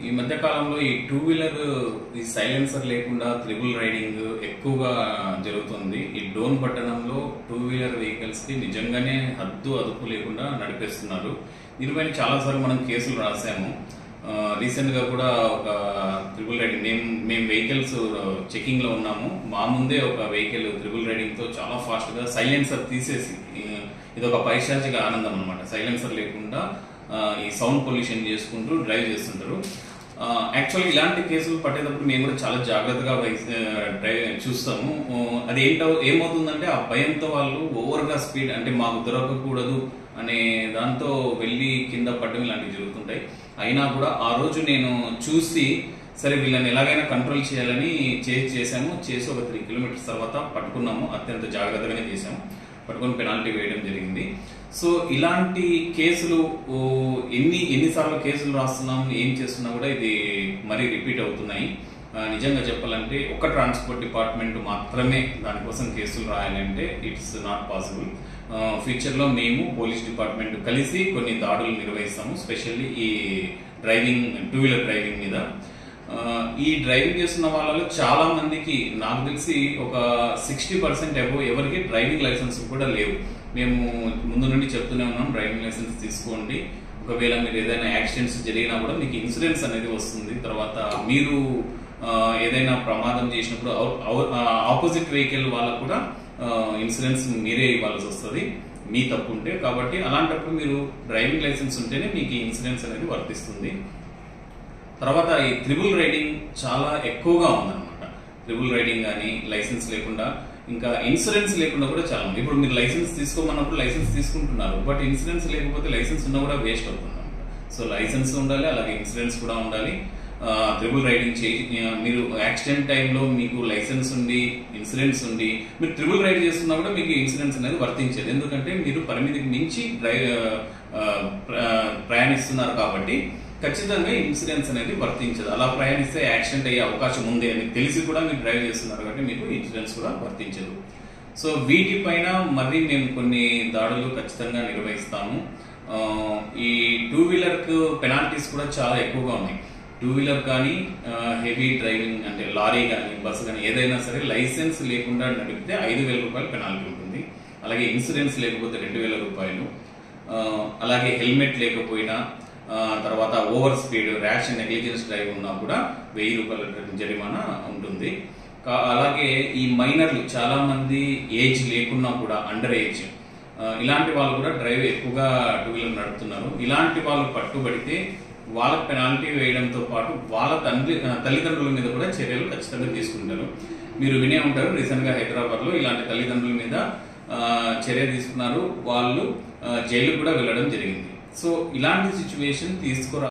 ఈ మధ్య కాలంలో ఈ టూ వీలర్ ఈ సైలెన్సర్ లేకుండా త్రిబుల్ రైడింగ్ ఎక్కువగా జరుగుతుంది. ఈ డోన్ పట్టణంలో టూ వీలర్ వెహికల్స్ కి నిజంగానే హద్దు అదుపు లేకుండా నడిపేస్తున్నారు. దీనిపైన చాలాసార్లు మనం కేసులు రాసాము. రీసెంట్ గా కూడా ఒక త్రిబుల్ రైడింగ్ మేము వెహికల్స్ చెకింగ్ లో ఉన్నాము. మా ముందే ఒక వెహికల్ త్రిబుల్ రైడింగ్ తో చాలా ఫాస్ట్ గా సైలెన్సర్ తీసేసి, ఇది ఒక పైశాచిక ఆనందం అనమాట. సైలెన్సర్ లేకుండా ఈ సౌండ్ పొల్యూషన్ చేసుకుంటూ డ్రైవ్ చేస్తుంటారు. యాక్చువల్గా ఇలాంటి కేసులు పట్టేటప్పుడు మేము కూడా చాలా జాగ్రత్తగా డ్రైవ్ చూస్తాము. అది ఏమవుతుందంటే ఆ భయంతో వాళ్ళు ఓవర్గా స్పీడ్, అంటే మాకు దొరకకూడదు అనే దాంతో వెళ్ళి కింద పడడం ఇలాంటివి జరుగుతుంటాయి. అయినా కూడా ఆ రోజు నేను చూసి సరే వీళ్ళని ఎలాగైనా కంట్రోల్ చేయాలని చేసాము. చేసి ఒక 3 కిలోమీటర్స్ తర్వాత పట్టుకున్నాము. అత్యంత జాగ్రత్తగానే చేసాము. పట్టుకొని పెనాల్టీ వేయడం జరిగింది. సో ఇలాంటి కేసులు ఎన్నిసార్లు కేసులు రాస్తున్నాం, ఏం చేస్తున్నా కూడా ఇది మరీ రిపీట్ అవుతున్నాయి. నిజంగా చెప్పాలంటే ఒక ట్రాన్స్పోర్ట్ డిపార్ట్మెంట్ మాత్రమే దానికోసం కేసులు రాయాలంటే ఇట్స్ నాట్ పాసిబుల్. ఫ్యూచర్ లో మేము పోలీస్ డిపార్ట్మెంట్ కలిసి కొన్ని దాడులు నిర్వహిస్తాము, స్పెషల్లీ ఈ డ్రైవింగ్, టూ వీలర్ డ్రైవింగ్ మీద. ఈ డ్రైవింగ్ చేస్తున్న వాళ్ళలో చాలా మందికి నాకు తెలిసి ఒక 60% అబోవ్ ఎవరికి డ్రైవింగ్ లైసెన్స్ కూడా లేవు. మేము ముందు నుండి చెప్తూనే ఉన్నాం, డ్రైవింగ్ లైసెన్స్ తీసుకోండి. ఒకవేళ మీరు ఏదైనా యాక్సిడెంట్స్ జరిగినా కూడా మీకు ఇన్సూరెన్స్ అనేది వస్తుంది. తర్వాత మీరు ఏదైనా ప్రమాదం చేసినప్పుడు ఆపోజిట్ వెహికల్ వాళ్ళకు కూడా ఇన్సూరెన్స్ మీరే ఇవ్వాల్సి వస్తుంది, మీ తప్పు ఉంటే. కాబట్టి అలాంటప్పుడు మీరు డ్రైవింగ్ లైసెన్స్ ఉంటేనే మీకు ఇన్సూరెన్స్ అనేది వర్తిస్తుంది. తర్వాత ఈ త్రిబుల్ రైడింగ్ చాలా ఎక్కువగా ఉందన్నమాట. త్రిబుల్ రైడింగ్ కానీ లైసెన్స్ లేకుండా, ఇంకా ఇన్సూరెన్స్ లేకుండా కూడా చాలా ఉంది. ఇప్పుడు మీరు లైసెన్స్ తీసుకోమన్నప్పుడు లైసెన్స్ తీసుకుంటున్నారు, బట్ ఇన్సూరెన్స్ లేకపోతే లైసెన్స్ ఉన్నా కూడా వేస్ట్ అవుతుంది అనమాట. సో లైసెన్స్ ఉండాలి, అలాగే ఇన్సూరెన్స్ కూడా ఉండాలి. త్రిబుల్ రైడింగ్ మీరు యాక్సిడెంట్ టైంలో మీకు లైసెన్స్ ఉండి ఇన్సూరెన్స్ ఉండి మీరు త్రిబుల్ రైడ్ చేస్తున్నా కూడా మీకు ఇన్సూరెన్స్ అనేది వర్తించేది. ఎందుకంటే మీరు పరిమితికి మించి ప్రయాణిస్తున్నారు కాబట్టి ఖచ్చితంగా ఇన్సూరెన్స్ అనేది వర్తించదు. అలా ప్రయాణిస్తే యాక్సిడెంట్ అయ్యే అవకాశం ఉంది అని తెలిసి కూడా మీరు డ్రైవ్ చేస్తున్నారు కాబట్టి మీకు ఇన్సూరెన్స్ కూడా వర్తించదు. సో వీటిపైన మళ్ళీ మేము కొన్ని దాడులు ఖచ్చితంగా నిర్వహిస్తాము. ఈ టూ వీలర్ కు పెనాల్టీస్ కూడా చాలా ఎక్కువగా ఉన్నాయి. టూ వీలర్ కానీ హెవీ డ్రైవింగ్ అంటే లారీ కానీ బస్సు కానీ ఏదైనా సరే లైసెన్స్ లేకుండా నడిపితే 5,000 రూపాయలు పెనాల్టీ ఉంటుంది. అలాగే ఇన్సూరెన్స్ లేకపోతే 2,000 రూపాయలు. అలాగే హెల్మెట్ లేకపోయినా, తర్వాత over speed, rash negligence drive ఉన్నా కూడా 1,000 రూపాయల జరిమానా ఉంటుంది. అలాగే ఈ మైనర్లు చాలా మంది ఏజ్ లేకున్నా కూడా, అండర్ ఏజ్, ఇలాంటి వాళ్ళు కూడా డ్రైవ్ ఎక్కువగా టూ వీలర్ నడుపుతున్నారు. ఇలాంటి వాళ్ళు పట్టుబడితే వాళ్ళకి పెనాల్టీ వేయడంతో పాటు వాళ్ళ తల్లిదండ్రుల మీద కూడా చర్యలు ఖచ్చితంగా తీసుకుంటారు. మీరు వినే ఉంటారు, రీసెంట్ గా హైదరాబాద్ లో ఇలాంటి తల్లిదండ్రుల మీద చర్య తీసుకున్నారు. వాళ్ళు జైలు కూడా వెళ్ళడం జరిగింది. సో ఇలాంటి సిచ్యువేషన్ తీసుకురా